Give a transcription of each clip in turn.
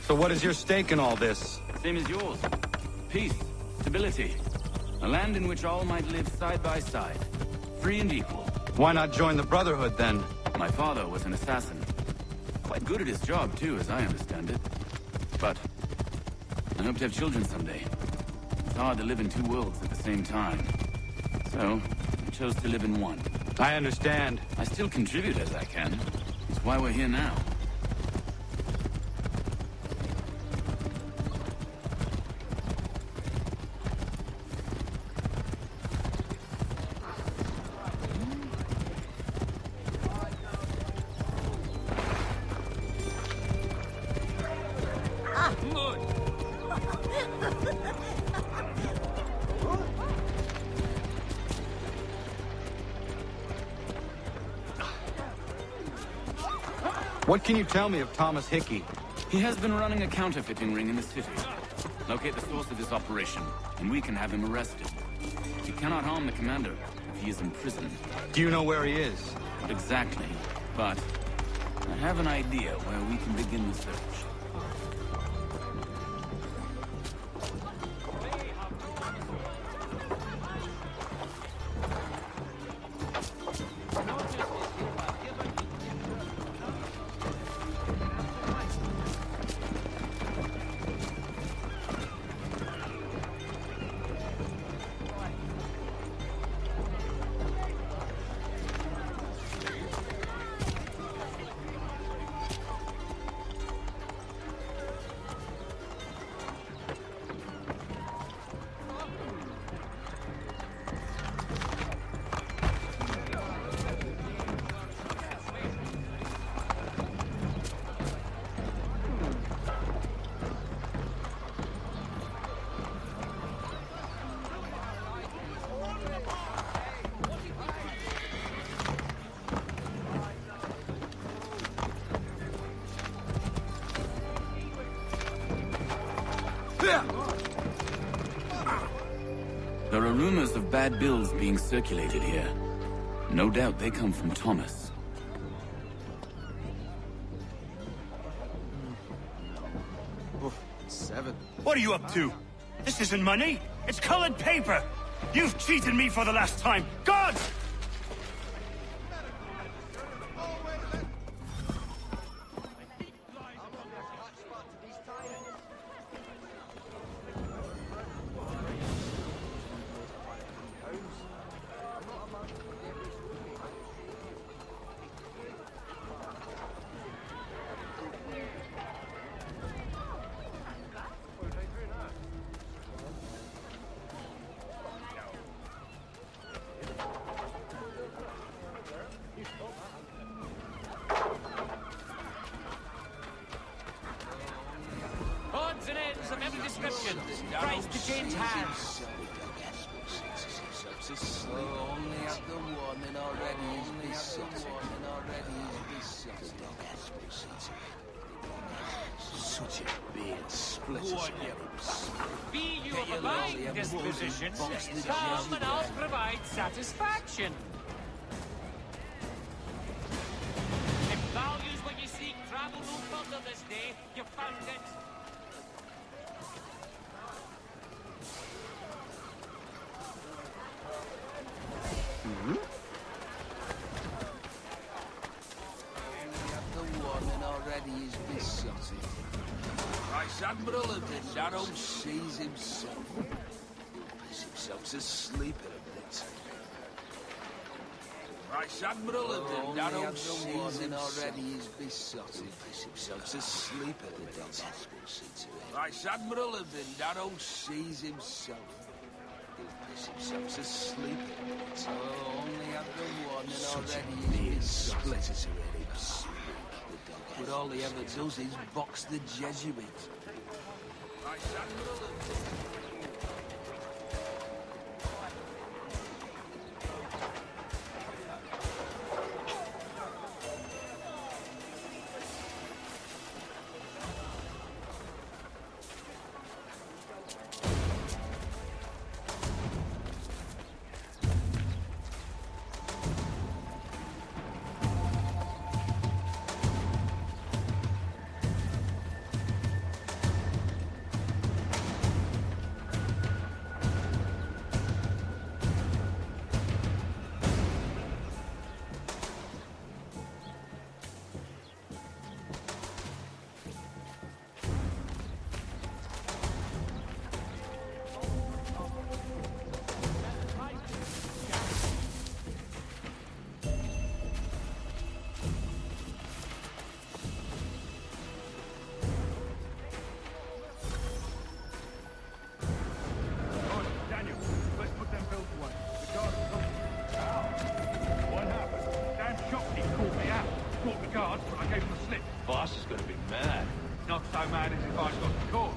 So what is your stake in all this? Same as yours. Peace, stability. A land in which all might live side by side. Free and equal. Why not join the Brotherhood, then? My father was an assassin. Quite good at his job, too, as I understand it. But I hope to have children someday. It's hard to live in two worlds at the same time. So, I chose to live in one. I understand. I still contribute as I can. It's why we're here now. What can you tell me of Thomas Hickey? He has been running a counterfeiting ring in the city. Locate the source of this operation, and we can have him arrested. He cannot harm the commander if he is imprisoned. Do you know where he is? Not exactly, but I have an idea where we can begin the search. There are rumors of bad bills being circulated here. No doubt they come from Thomas. Seven. What are you up to? This isn't money. It's colored paper. You've cheated me for the last time. God! Odds and ends of every description. Price to change hands. Only at the one and already is such a beard split. Be you of a buying disposition, come and I'll provide satisfaction. If values what you seek travel no further this day, you found it. Vice Admiral of the Narrow Seas himself. Piss himself to sleep in a bit. Vice Admiral of the Narrow Seas already is besotted. Piss himself to sleep in a bit. Vice Admiral of the Narrow Seas himself. Piss himself to sleep in a bit. Only at the one and already is split. But all he ever does is box the Jesuit. so mad as if I've got the cause.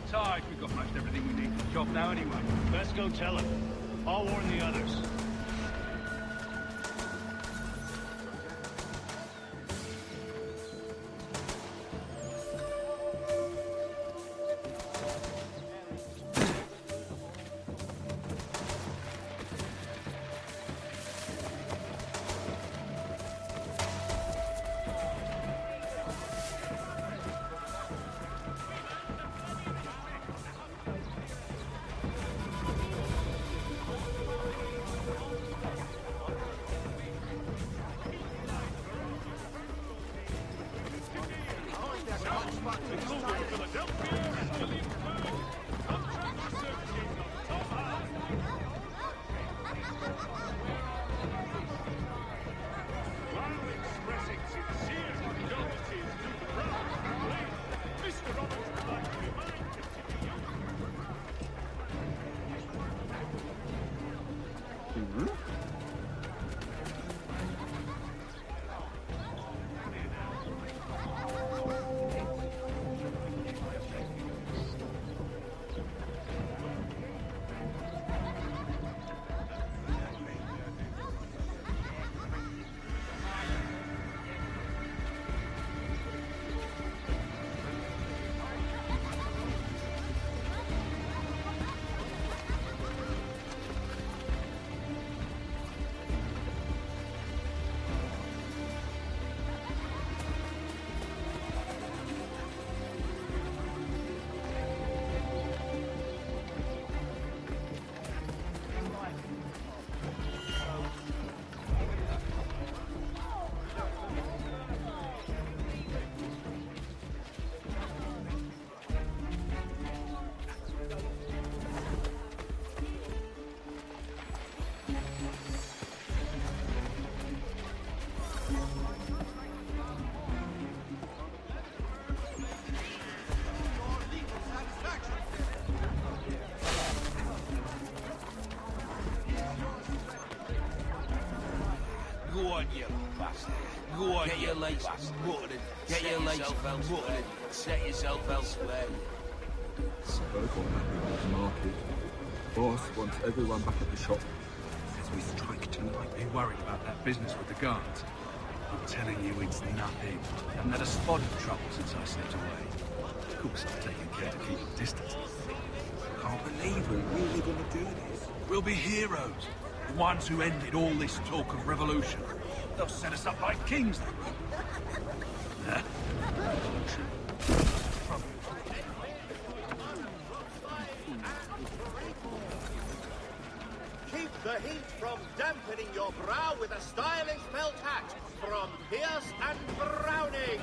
Besides, we've got most everything we need for the job now anyway. Best go tell him. I'll warn the others. Go on, you bastard. Go on, get your legs butted. Get your legs butted. Set yourself elsewhere. Circle at the market. Boss wants everyone back at the shop. Says we strike tonight. Be worried about that business with the guards. I'm telling you, it's nothing. I haven't had a spot of trouble since I slipped away. Of course, I've taken care to keep a distance. Can't believe we're really gonna do this. We'll be heroes. The ones who ended all this talk of revolution. They'll set us up like kings, they will. Huh? Keep the heat from dampening your brow with a stylish felt hat from Pierce and Browning,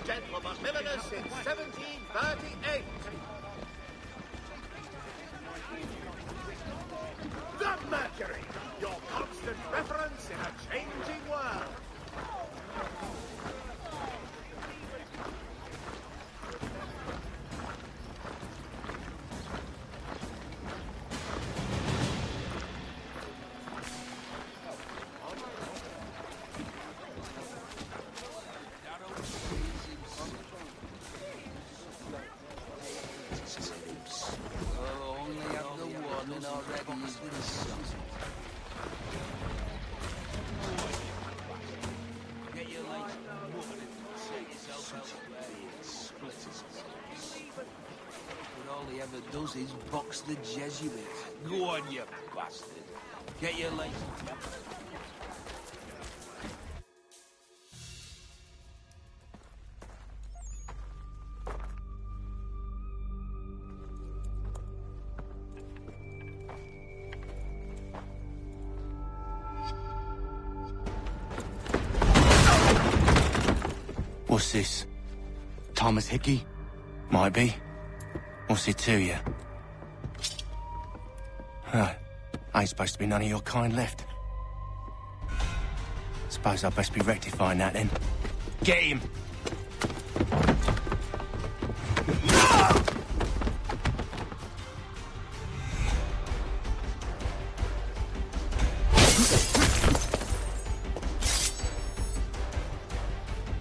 gentlemen milliners since 1738. The Mercury, your constant reference in a changing world. Does is box the Jesuits. Go on, you bastard. Get your legs. What's this? Thomas Hickey? Might be. What's it to you? Huh. Ain't supposed to be none of your kind left. Suppose I'd best be rectifying that then. Get him!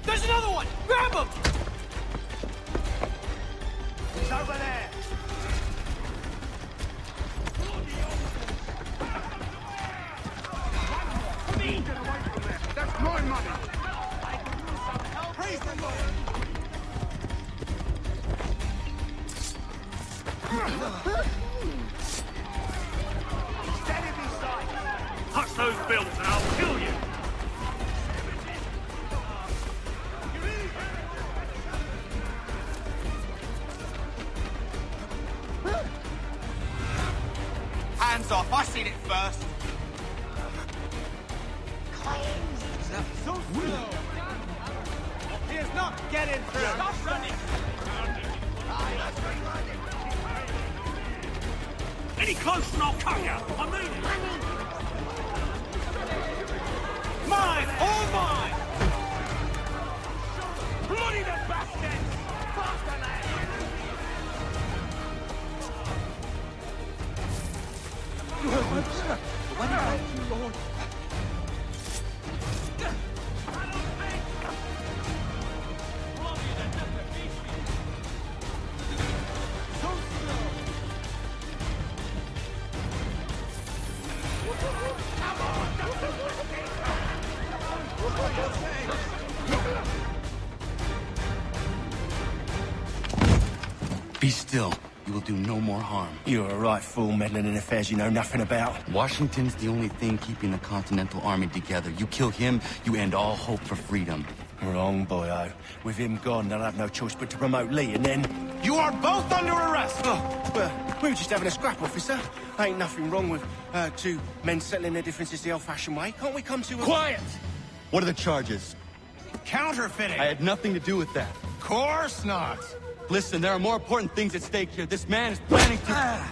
There's another one! Grab him! built and I'll kill you! Hands off, I seen it first. So slow! He is not getting through! Stop running! Any closer and I'll cut you! I mean it! Mine! All mine! Bloody the bastard! Faster, lad! Be still. You will do no more harm. You're a right fool meddling in affairs you know nothing about. Washington's the only thing keeping the Continental Army together. You kill him, you end all hope for freedom. Wrong, boyo. With him gone, they'll have no choice but to promote Lee, and then... You are both under arrest! Oh, well, we were just having a scrap, officer. Ain't nothing wrong with two men settling their differences the old-fashioned way. Can't we come to a... Quiet! What are the charges? Counterfeiting! I had nothing to do with that. Course not! Listen, there are more important things at stake here. This man is planning to...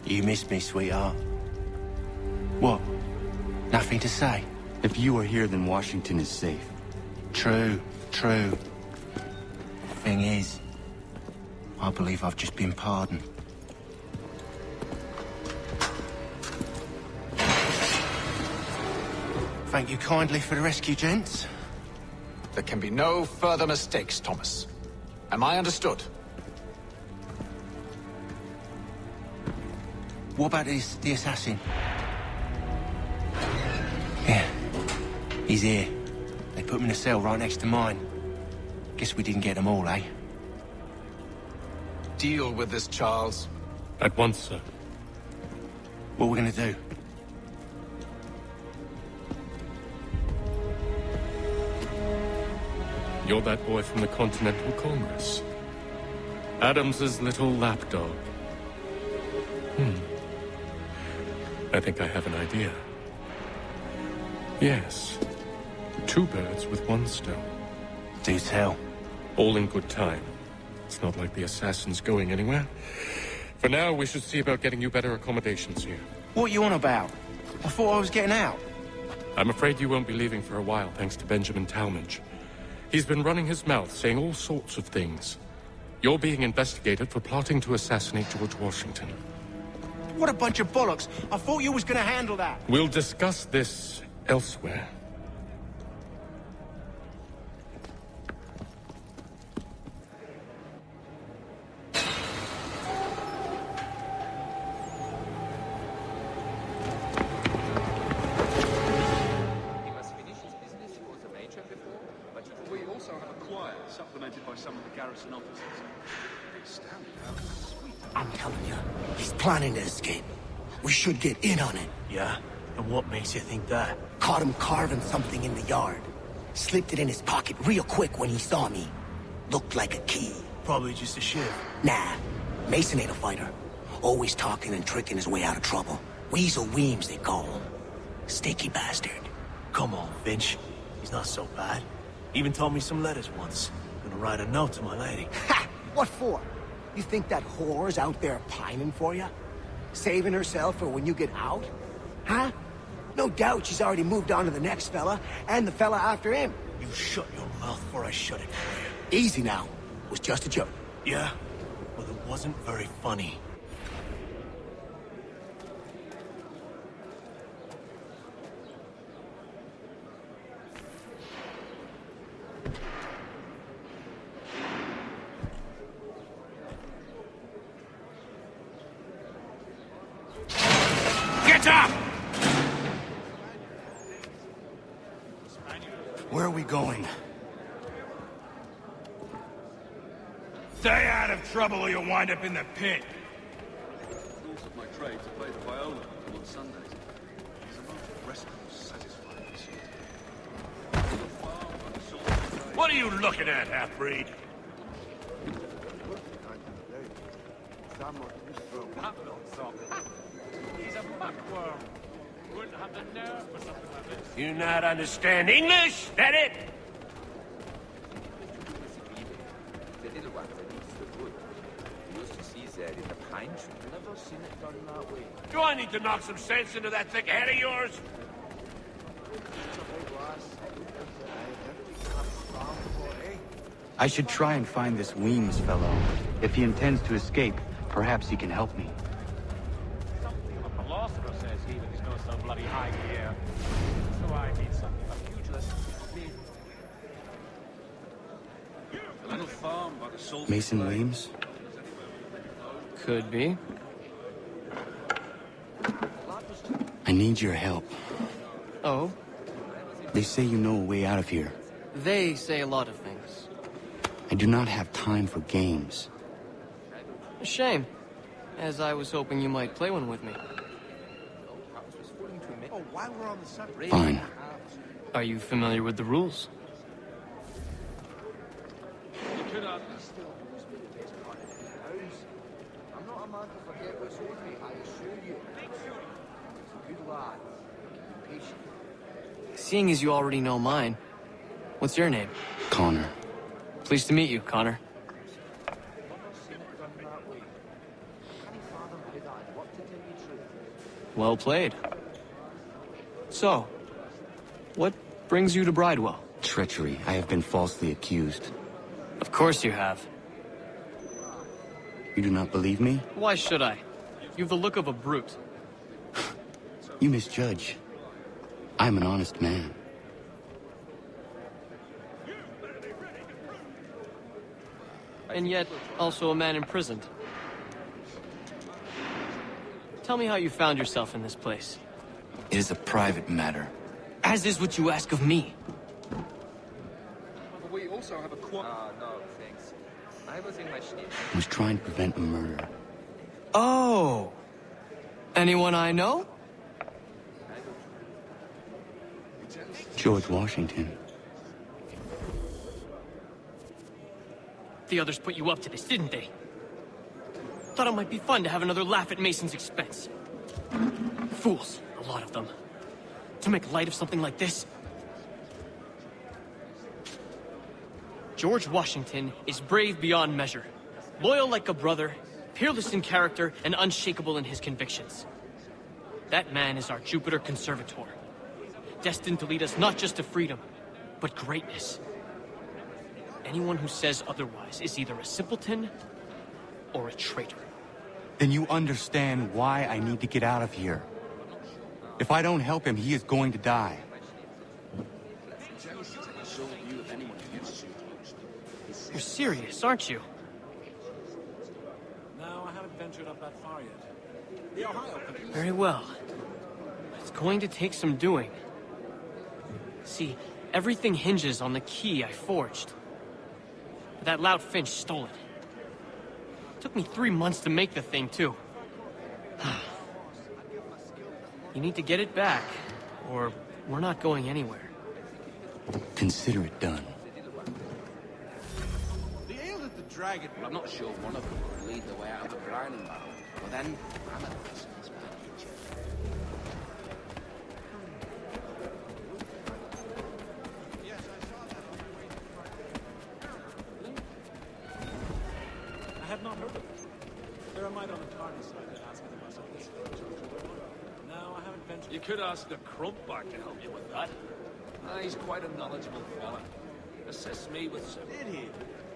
You miss me, sweetheart. What? Nothing to say? If you are here, then Washington is safe. True. Thing is, I believe I've just been pardoned. Thank you kindly for the rescue, gents. There can be no further mistakes, Thomas. Am I understood? What about the assassin? Yeah, he's here. They put him in a cell right next to mine. Guess we didn't get them all, eh? Deal with this, Charles. At once, sir. What are we gonna do? You're that boy from the Continental Congress. Adams's little lapdog. I think I have an idea. Yes. Two birds with one stone. Do tell. All in good time. It's not like the assassin's going anywhere. For now, we should see about getting you better accommodations here. What are you on about? I thought I was getting out. I'm afraid you won't be leaving for a while, thanks to Benjamin Talmadge. He's been running his mouth, saying all sorts of things. You're being investigated for plotting to assassinate George Washington. What a bunch of bollocks. I thought you was gonna handle that. We'll discuss this elsewhere. We also have a choir, supplemented by some of the garrison officers. It's standing out sweet. I'm telling you, he's planning to escape. We should get in on it. Yeah? And what makes you think that? Caught him carving something in the yard. Slipped it in his pocket real quick when he saw me. Looked like a key. Probably just a shiv. Nah, Mason ain't a fighter. Always talking and tricking his way out of trouble. Weasel Weems, they call him. Sticky bastard. Come on, Finch. He's not so bad. Even told me some letters once. Gonna write a note to my lady. Ha! What for? You think that whore's out there pining for you? Saving herself for when you get out? Huh? No doubt she's already moved on to the next fella, and the fella after him. You shut your mouth before I shut it for you. Easy now. It was just a joke. Yeah? Well, it wasn't very funny. Get up! Where are we going? Stay out of trouble or you'll wind up in the pit. Rules of my trade to play the viola on Sundays. It's a most restful, satisfying pursuit. What are you looking at, half-breed? He's a muckworm. Wouldn't have the nerve for something like this. You not understand English? That it? The little ones that eats the wood. We used to see that in the pine tree. Never seen it done that way. Do I need to knock some sense into that thick head of yours? I should try and find this Weems fellow. If he intends to escape, perhaps he can help me. Something of a philosopher says he, but he's not so bloody high here. So I need something of a pugilist. A little farm by the salt. Mason Weems? Could be. I need your help. Oh? They say you know a way out of here. They say a lot of things. I do not have time for games. A shame, as I was hoping you might play one with me. Oh, while we're on the subject... Fine. Are you familiar with the rules? You could have... I'm not a man to forget what's on me, I assure you. He's a good lad. Patient. Seeing as you already know mine, what's your name? Connor. Pleased to meet you, Connor. Well played. So, what brings you to Bridewell? Treachery. I have been falsely accused. Of course you have. You do not believe me? Why should I? You've the look of a brute. You misjudge. I'm an honest man. And yet, also a man imprisoned. Tell me how you found yourself in this place. It is a private matter. As is what you ask of me. But we also have a no, thanks. I was in my ship. I was trying to prevent a murder. Oh! Anyone I know? George Washington. The others put you up to this, didn't they? Thought it might be fun to have another laugh at Mason's expense. Fools, a lot of them. To make light of something like this. George Washington is brave beyond measure. Loyal like a brother, peerless in character, and unshakable in his convictions. That man is our Jupiter Conservator. Destined to lead us not just to freedom, but greatness. Anyone who says otherwise is either a simpleton or a traitor. Then you understand why I need to get out of here. If I don't help him, he is going to die. You're serious, aren't you? No, I haven't ventured up that far yet. The Ohio country. Very well. It's going to take some doing. See, everything hinges on the key I forged. But that lout Finch stole it. Took me 3 months to make the thing, too. You need to get it back, or we're not going anywhere. Consider it done. The ale at the Dragon... I'm not sure one of them will lead the way out of the grinding battle. But then, I'm at the person's back. I have not heard of it. There are might on the tardy side that ask about some of this. No, I haven't ventured. You could ask the Crumpback to help you with that. He's quite a knowledgeable fella. Assists me with some... Did he?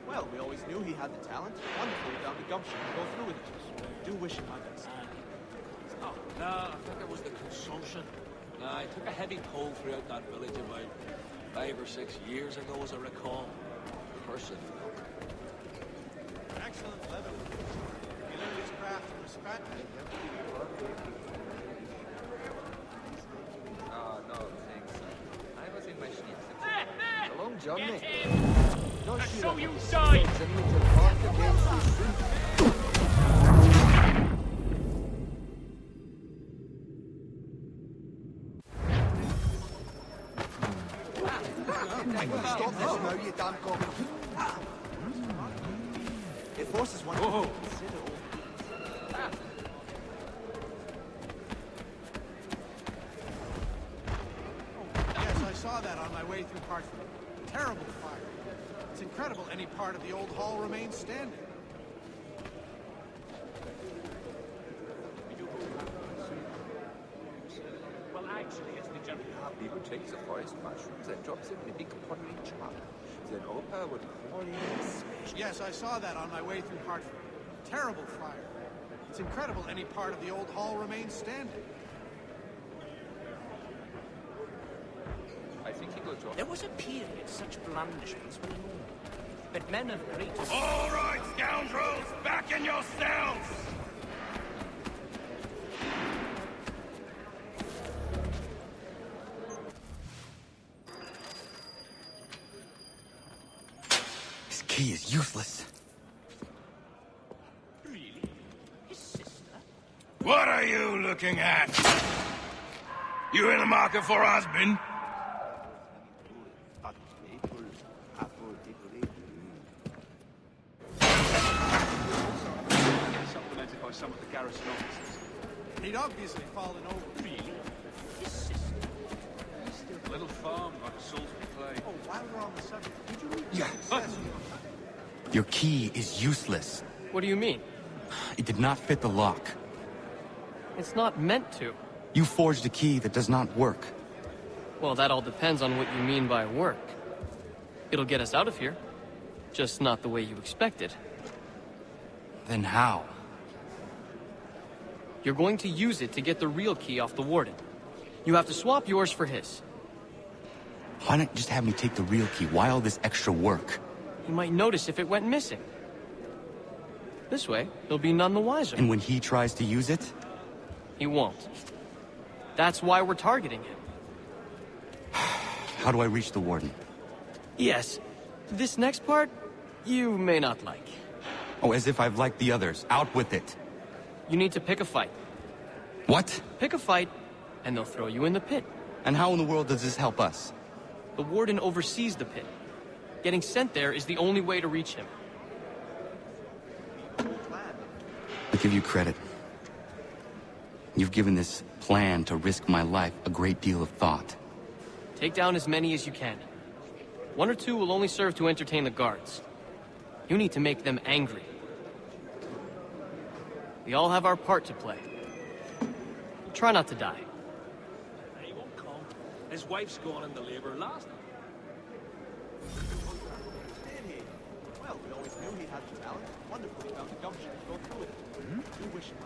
Well, we always knew he had the talent. Wonderful down the gumption to go through with it. Do wish him my best. Oh, no, I think it was the consumption. I took a heavy pull throughout that village about 5 or 6 years ago, as I recall. Person. Excellent leather. He learned his craft from respect. Get in! And so you die! Stop this now, you damn cock. It forces one to consider all Yes, I saw that on my way through Hartford. Terrible fire. It's incredible any part of the old hall remains standing. Well, actually, it's the general. People takes the forest mushrooms and drops them in a big pottery jar. Then Opa would pour in a smash. Yes, I saw that on my way through Hartford. Terrible fire. It's incredible any part of the old hall remains standing. I think he will drop. There was a period such blandishments were known. But men of great... All right, scoundrels! Back in your cells! This key is useless. Really? His sister? What are you looking at? You in the market for a husband? Supplemented by some of the garrison officers. He'd obviously fallen over. Really? His sister? A little farm like Salisbury Clay. Oh, while we're on the subject, did you read Yeah. Your key is useless. What do you mean? It did not fit the lock. It's not meant to. You forged a key that does not work. Well, that all depends on what you mean by work. It'll get us out of here. Just not the way you expected. Then how? You're going to use it to get the real key off the warden. You have to swap yours for his. Why not just have me take the real key? Why all this extra work? He might notice if it went missing. This way, he'll be none the wiser. And when he tries to use it? He won't. That's why we're targeting him. How do I reach the warden? Yes. This next part, you may not like. Oh, as if I've liked the others. Out with it. You need to pick a fight. What? Pick a fight, and they'll throw you in the pit. And how in the world does this help us? The warden oversees the pit. Getting sent there is the only way to reach him. I give you credit. You've given this plan to risk my life a great deal of thought. Take down as many as you can. 1 or 2 will only serve to entertain the guards. You need to make them angry. We all have our part to play. Try not to die. He won't come. His wife's gone into labor last night. Well, we always knew he had the talent. Wonderful he found the gumption to go through with it. We wish him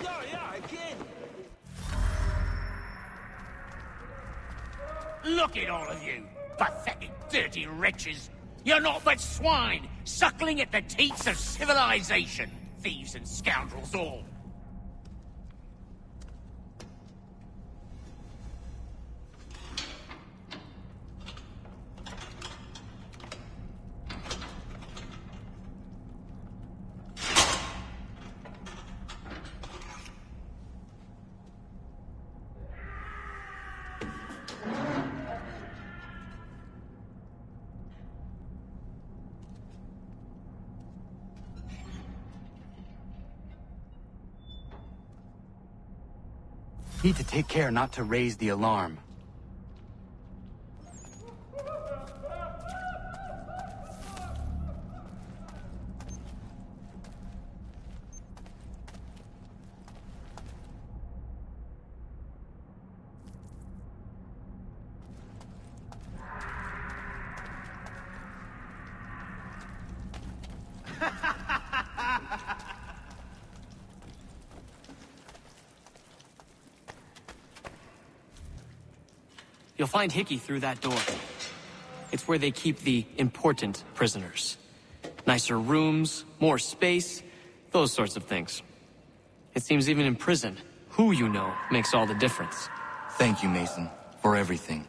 Yeah, again. Look at all of you, pathetic, dirty wretches. You're not but swine, suckling at the teats of civilization. Thieves and scoundrels all. Need to take care not to raise the alarm. You'll find Hickey through that door. It's where they keep the important prisoners. Nicer rooms, more space, those sorts of things. It seems even in prison, who you know makes all the difference. Thank you, Mason, for everything.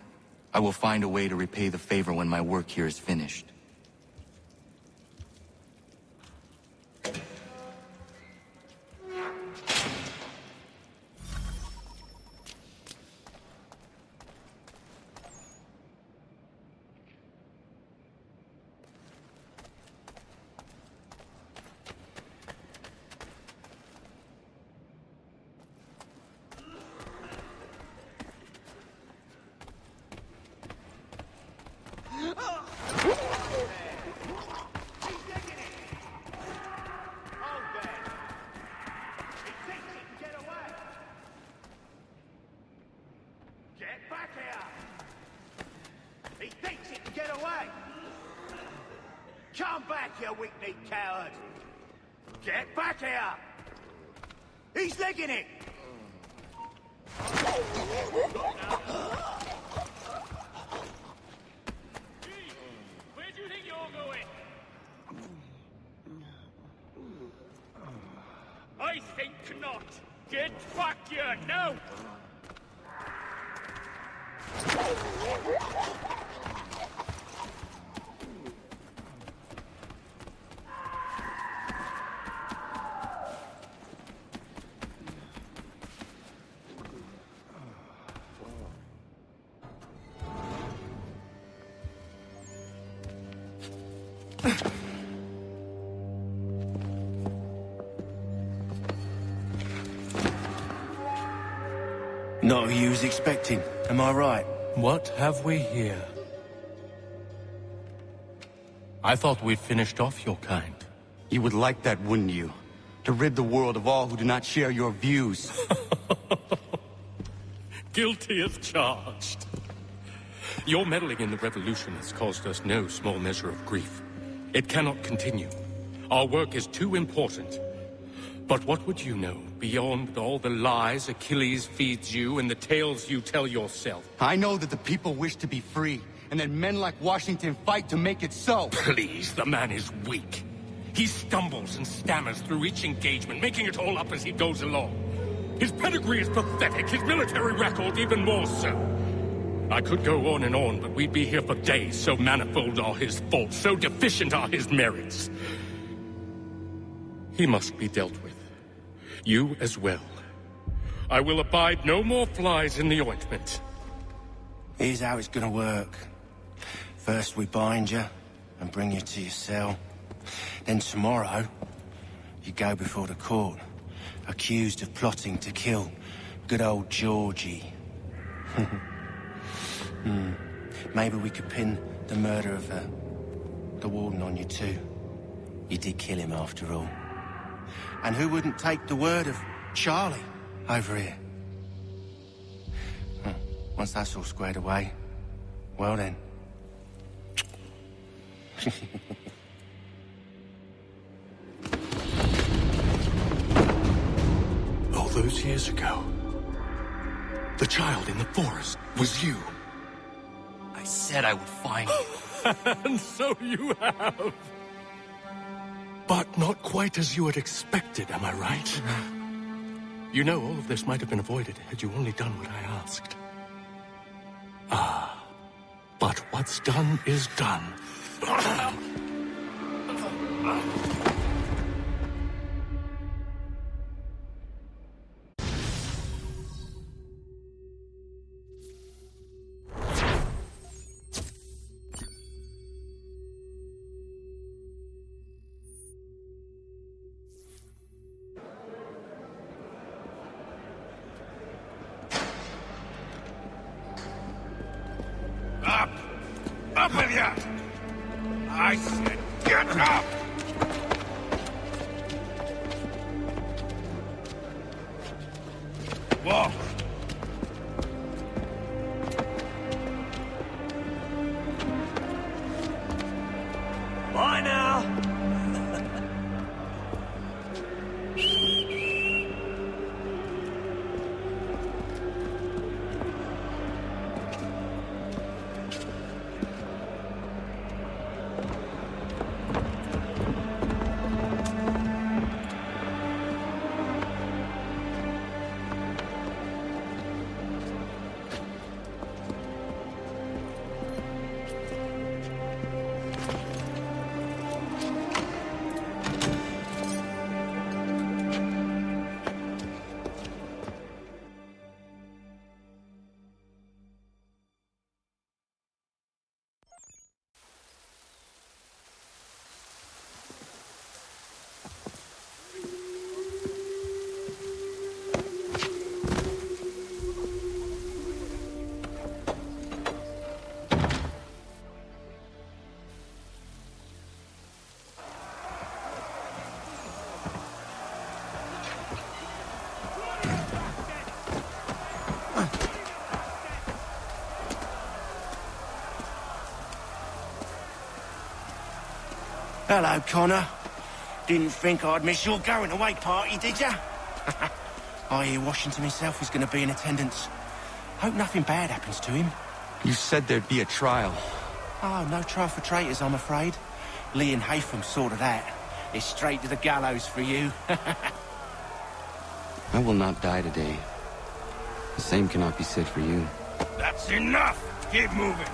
I will find a way to repay the favor when my work here is finished. Come back, you weak-kneed coward! Get back here! He's legging it! Where do you think you're going? I think not. Get back here now! Not who you was expecting, am I right? What have we here? I thought we'd finished off your kind. You would like that, wouldn't you? To rid the world of all who do not share your views. Guilty as charged. Your meddling in the revolution has caused us no small measure of grief. It cannot continue. Our work is too important. But what would you know beyond all the lies Achilles feeds you and the tales you tell yourself? I know that the people wish to be free, and that men like Washington fight to make it so. Please, the man is weak. He stumbles and stammers through each engagement, making it all up as he goes along. His pedigree is pathetic, his military record even more so. I could go on and on, but we'd be here for days, so manifold are his faults, so deficient are his merits. He must be dealt with. You as well. I will abide no more flies in the ointment. Here's how it's gonna work. First we bind you and bring you to your cell. Then tomorrow, you go before the court, accused of plotting to kill good old Georgie. Maybe we could pin the murder of the warden on you too. You did kill him after all. And who wouldn't take the word of Charlie over here? Once that's all squared away, well then. those years ago, the child in the forest was you. I said I would find you. And so you have. But not quite as you had expected, am I right? You know, all of this might have been avoided had you only done what I asked. Ah, but what's done is done. Up with ya! I said, get up! Walk! Bye now! Hello, Connor. Didn't think I'd miss your going-away party, did ya? I hear Washington himself is going to be in attendance. Hope nothing bad happens to him. You said there'd be a trial. Oh, no trial for traitors, I'm afraid. Lee and Haytham sorted that. It's straight to the gallows for you. I will not die today. The same cannot be said for you. That's enough! Keep moving!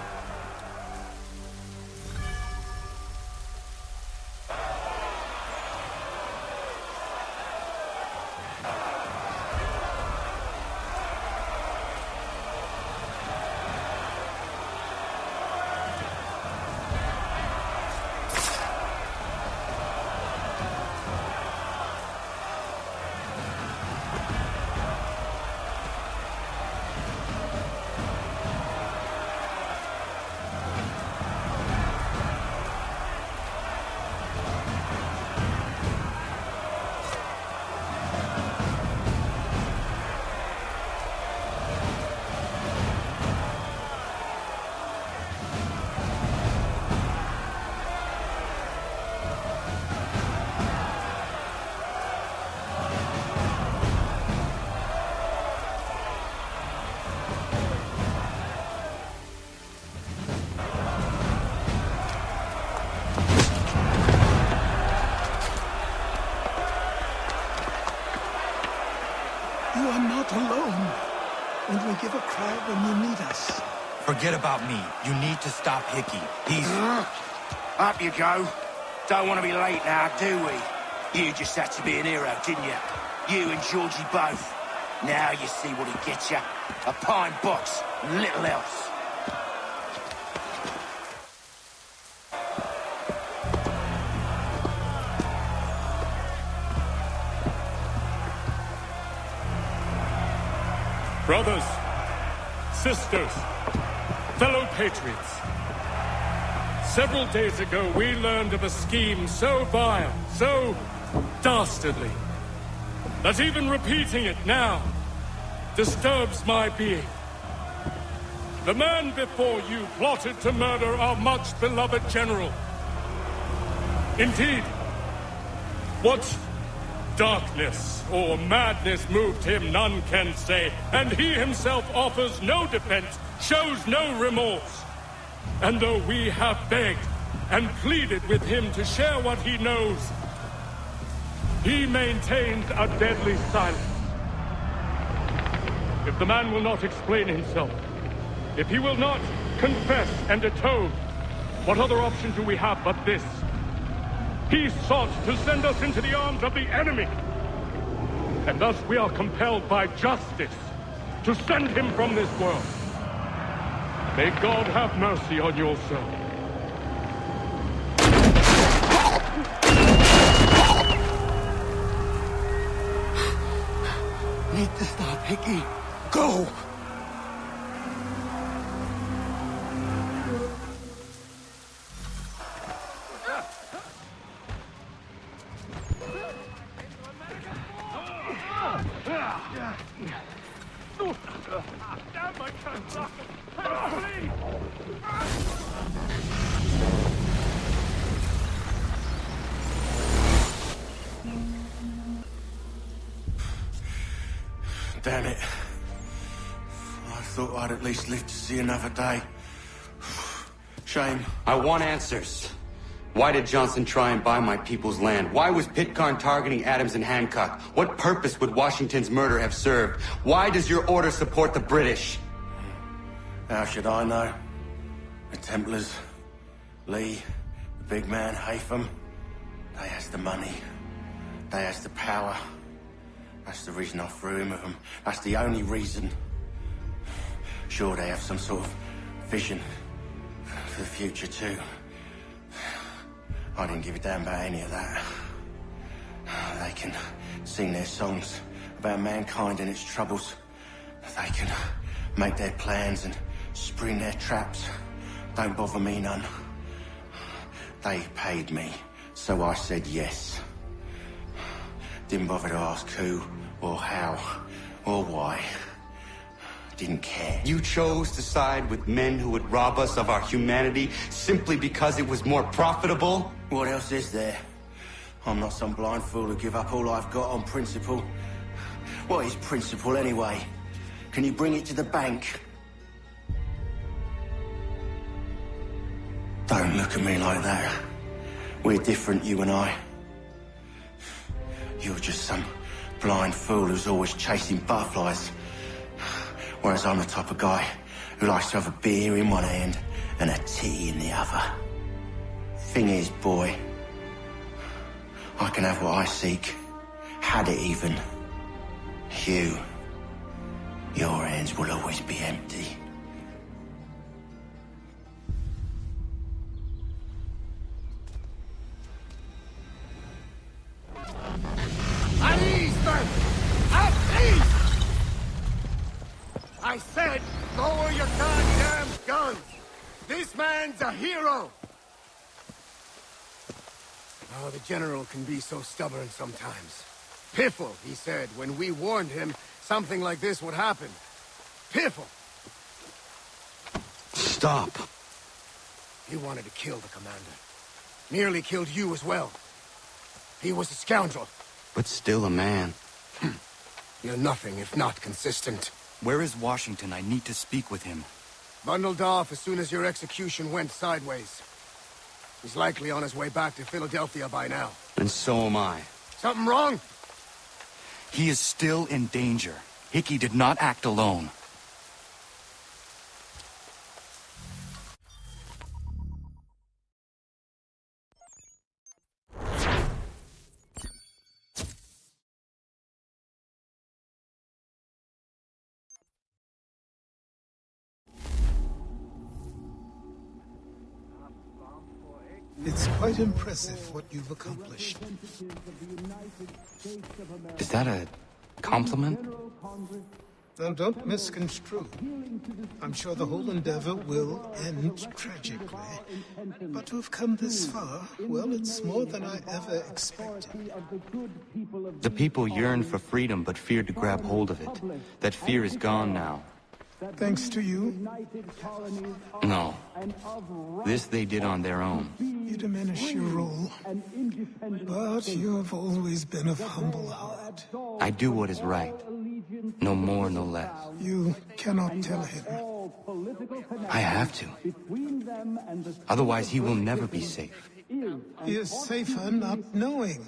You are not alone. And we give a cry when you need us. Forget about me. You need to stop Hickey. He's... Up you go. Don't want to be late now, do we? You just had to be an hero, didn't you? You and Georgie both. Now you see what he gets you. A pine box, and little else. Brothers, sisters, fellow patriots. Several days ago, we learned of a scheme so vile, so dastardly, that even repeating it now disturbs my being. The man before you plotted to murder our much-beloved general. Indeed, what darkness or madness moved him, none can say, and he himself offers no defense, shows no remorse. And though we have begged and pleaded with him to share what he knows, he maintains a deadly silence. If the man will not explain himself, if he will not confess and atone, what other option do we have but this? He sought to send us into the arms of the enemy, and thus we are compelled by justice to send him from this world. May God have mercy on your soul. Need to stop, Hickey. Go! Damn it. I thought I'd at least live to see another day. Shame. I want answers. Why did Johnson try and buy my people's land? Why was Pitcairn targeting Adams and Hancock? What purpose would Washington's murder have served? Why does your order support the British? How should I know? The Templars, Lee, the big man, Haytham, they has the money. They has the power. That's the reason I threw him with them. That's the only reason. Sure, they have some sort of vision for the future, too. I didn't give a damn about any of that. They can sing their songs about mankind and its troubles. They can make their plans and spring their traps. Don't bother me none. They paid me, so I said yes. Didn't bother to ask who, or how, or why. Didn't care. You chose to side with men who would rob us of our humanity simply because it was more profitable? What else is there? I'm not some blind fool who give up all I've got on principle. What is principle anyway? Can you bring it to the bank? Don't look at me like that. We're different, you and I. You're just some blind fool who's always chasing butterflies. Whereas I'm the type of guy who likes to have a beer in one hand and a tea in the other. Thing is, boy, I can have what I seek. Had it even. Your hands will always be empty. At ease, then! At ease! I said, lower your goddamn guns! This man's a hero! Oh, the General can be so stubborn sometimes. Piffle, he said, when we warned him something like this would happen. Piffle! Stop. He wanted to kill the commander. Nearly killed you as well. He was a scoundrel. But still a man. You're nothing if not consistent. Where is Washington? I need to speak with him. Bundled off as soon as your execution went sideways. He's likely on his way back to Philadelphia by now. And so am I. Something wrong? He is still in danger. Hickey did not act alone. It's quite impressive what you've accomplished. Is that a compliment? Now, don't misconstrue. I'm sure the whole endeavor will end tragically. But to have come this far, well, it's more than I ever expected. The people yearned for freedom but feared to grab hold of it. That fear is gone now. Thanks to you? No. This they did on their own. You diminish your role. But you have always been of humble heart. I do what is right. No more, no less. You cannot tell him. I have to. Otherwise, he will never be safe. He is safer not knowing.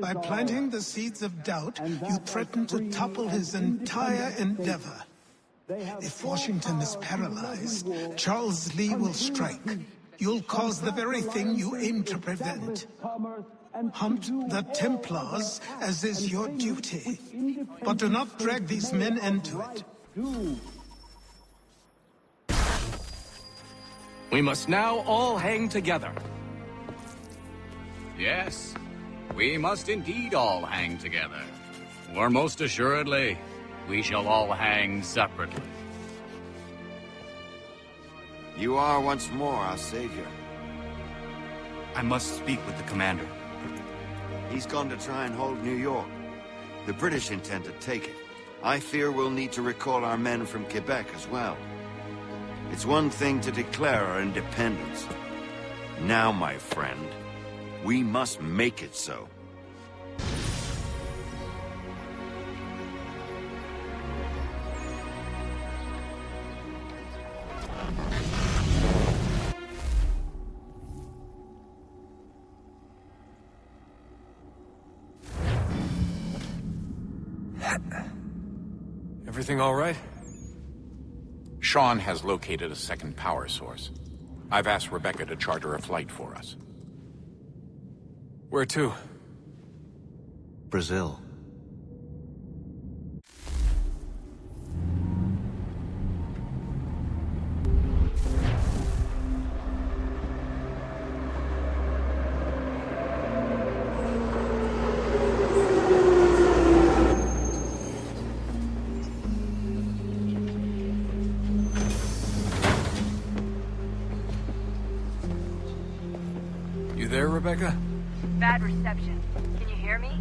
By planting the seeds of doubt, you threaten to topple his entire endeavor. If Washington is paralyzed, Charles Lee will strike. You'll cause the very thing you aim to prevent. Hunt the Templars, as is your duty. But do not drag these men into it. We must now all hang together. Yes, we must indeed all hang together. Or most assuredly, we shall all hang separately. You are once more our savior. I must speak with the commander. He's gone to try and hold New York. The British intend to take it. I fear we'll need to recall our men from Quebec as well. It's one thing to declare our independence. Now, my friend, we must make it so. Everything all right? Sean has located a second power source. I've asked Rebecca to charter a flight for us. Where to? Brazil. You there, Rebecca? Bad reception. Can you hear me?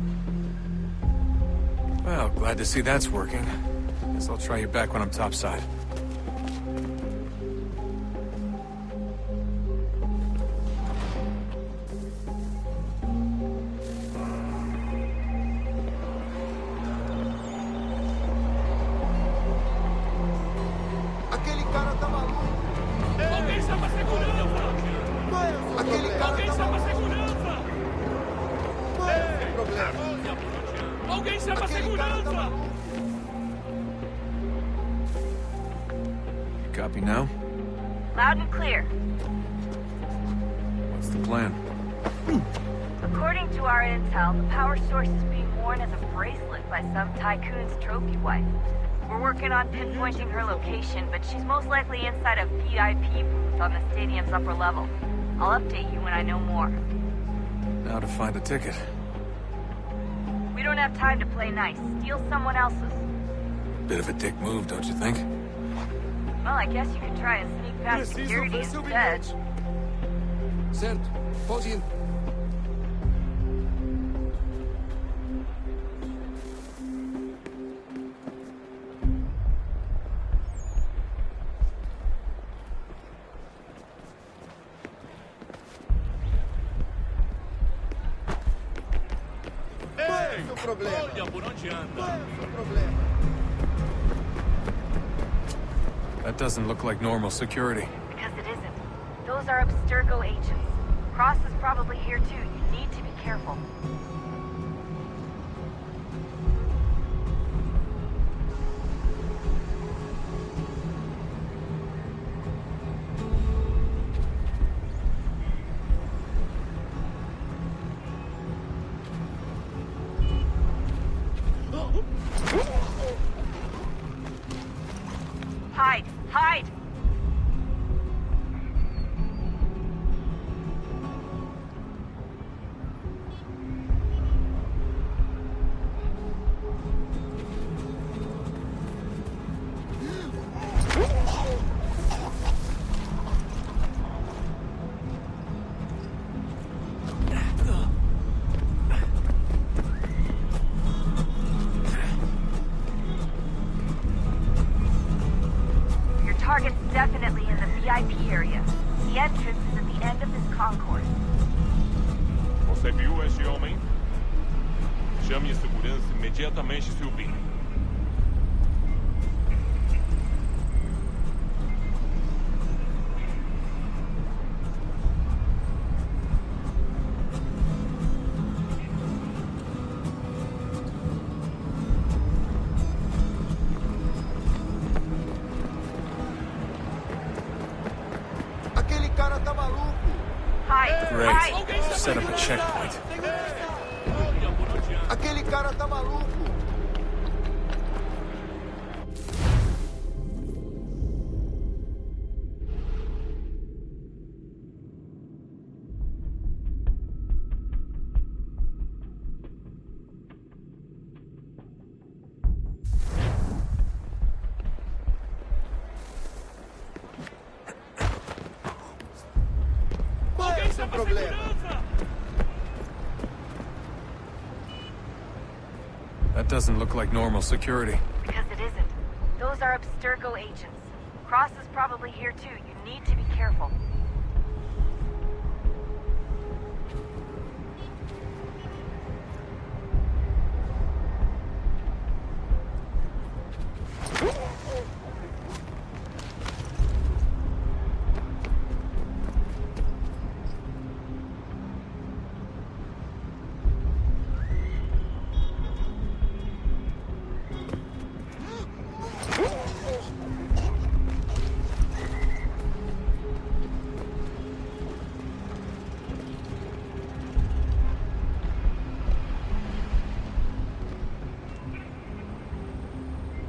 Well, glad to see that's working. Guess I'll try you back when I'm topside. Aquele cara tá maluco. Alguém chama segurança! Aquele cara tá maluco. Alguém chama segurança! You copy now? Loud and clear. What's the plan? According to our intel, the power source is being worn as a bracelet by some tycoon's trophy wife. We're working on pinpointing her location, but she's most likely inside a VIP booth on the stadium's upper level. I'll update you when I know more. Now to find a ticket. We don't have time to play nice. Steal someone else's. Bit of a dick move, don't you think? Well, I guess you could try and sneak past security instead. Certo. Pode ir. That doesn't look like normal security. Because it isn't. Those are Abstergo agents. Cross is probably here too. You need to be careful. Hide! Hide! target's definitely in the VIP area. The entrance is at the end of this concourse. Você viu esse homem? Chame a segurança imediatamente se o vir. Aquele cara tá maluco. Great. Set up a checkpoint. Aquele cara tá maluco. Qual é o seu problema? That doesn't look like normal security. Because it isn't. Those are Abstergo agents. Cross is probably here too. You need to be careful.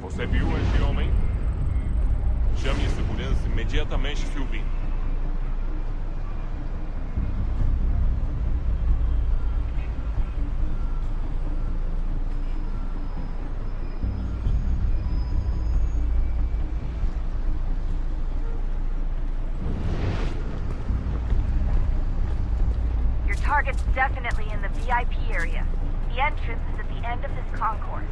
Você viu esse homem? Chame a segurança imediatamente se o vir. Your target's definitely in the VIP area. The entrance is at the end of this concourse.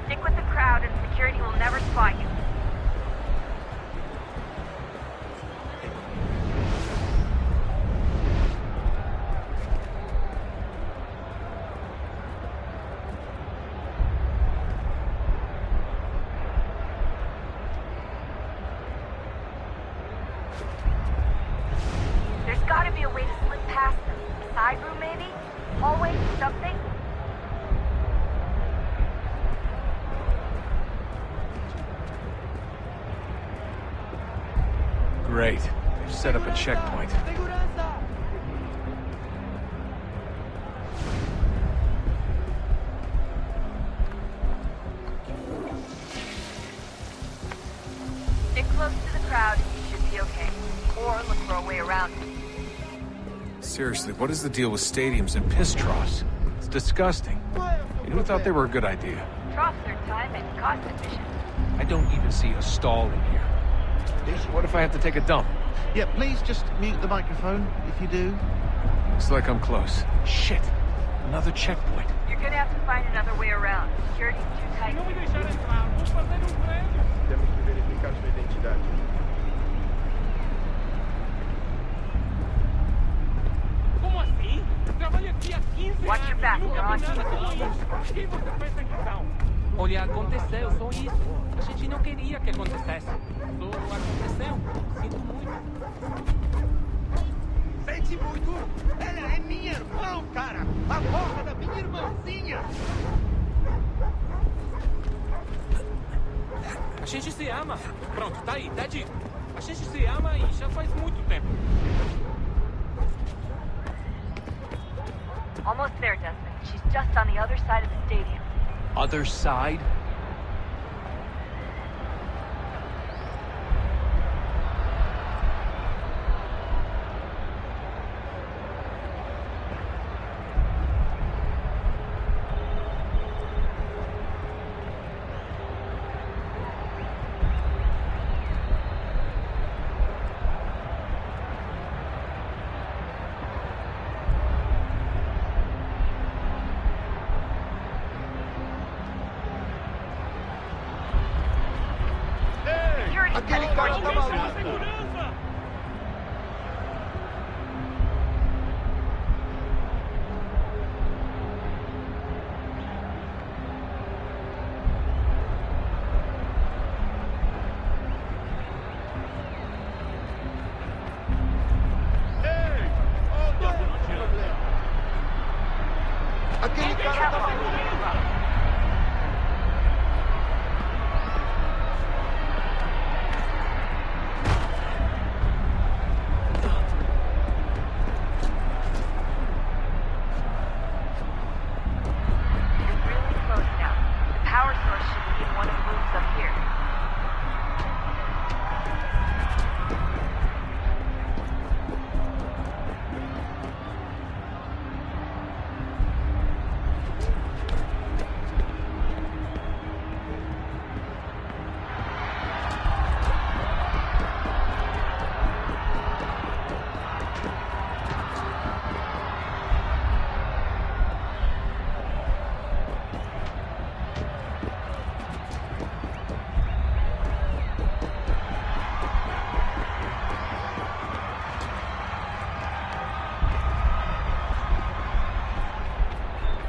Stick with the crowd and security will never spot you. There's gotta be a way to slip past them. A side room maybe? Hallway? Something? Great. They've set up a checkpoint. Stick close to the crowd and you should be okay. Or look for a way around it. Seriously, what is the deal with stadiums and piss troughs? It's disgusting. And who thought they were a good idea? Troughs are time and cost efficient. I don't even see a stall in here. What if I have to take a dump? Yeah, please just mute the microphone if you do. Looks like I'm close. Shit. Another checkpoint. You're gonna have to find another way around. Security's too tight. Temos que verificar sua identidade. Como assim? Trabalho aqui há 15 Watch your back, nunca John. vi nada como isso. Quem você pensa que são? Olha, aconteceu, só isso. A gente não queria que acontecesse. Só aconteceu. Sinto muito. Sente muito? Ela é minha irmã, cara! A porra da minha irmãzinha! A gente se ama. Pronto, tá aí, tá dito. A gente se ama e já faz muito tempo. Almost there, Desmond. She's just on the other side of the stadium. Other side? cara tá maluco! Aquele cara tá maluco!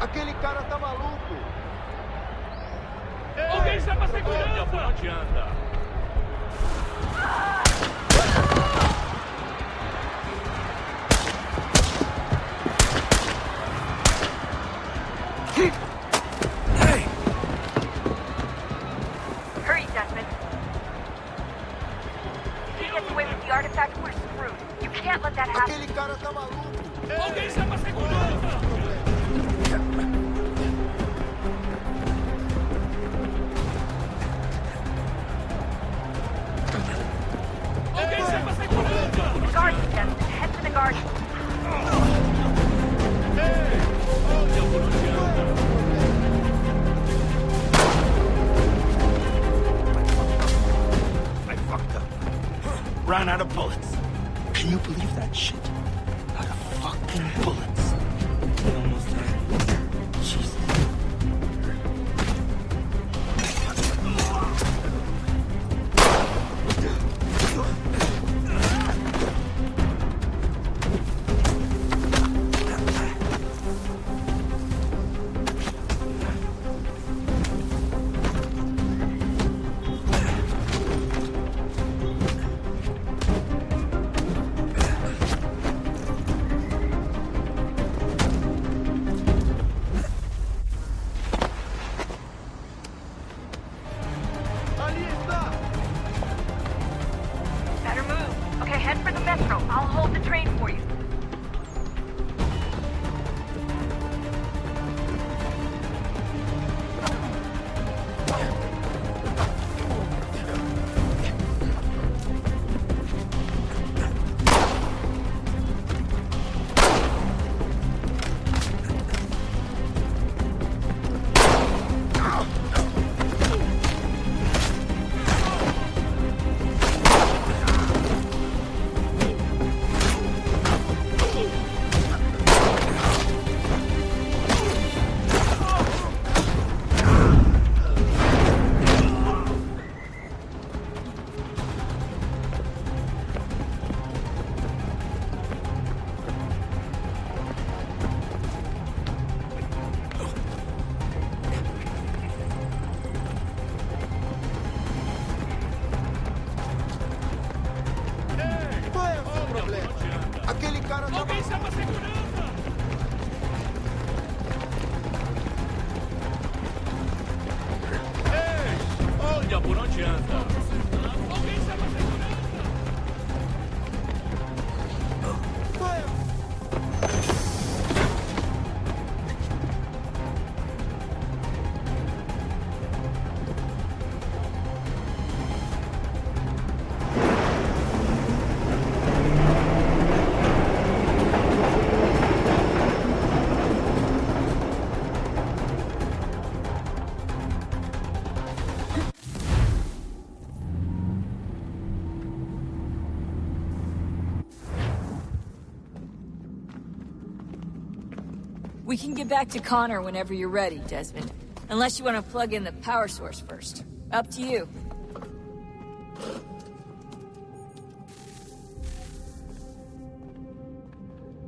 Aquele cara tá maluco! Alguém chama a segurança! Não adianta! Hey! Hurry, Desmond. If he gets away with the artifact, we're screwed. You can't let that happen. Aquele cara tá maluco! Alguém chama a segurança! The garden, Desmond. Head for the garden. I fucked up. Ran out of bullets. Can you believe that shit? Out of fucking bullets. We almost had. Jesus. Better move. Okay, head for the metro. I'll hold the train for you. Aquele cara tá Alguém chama a segurança! Ei! Olha por onde anda! Alguém chama a segurança! We can get back to Connor whenever you're ready, Desmond. Unless you want to plug in the power source first. Up to you.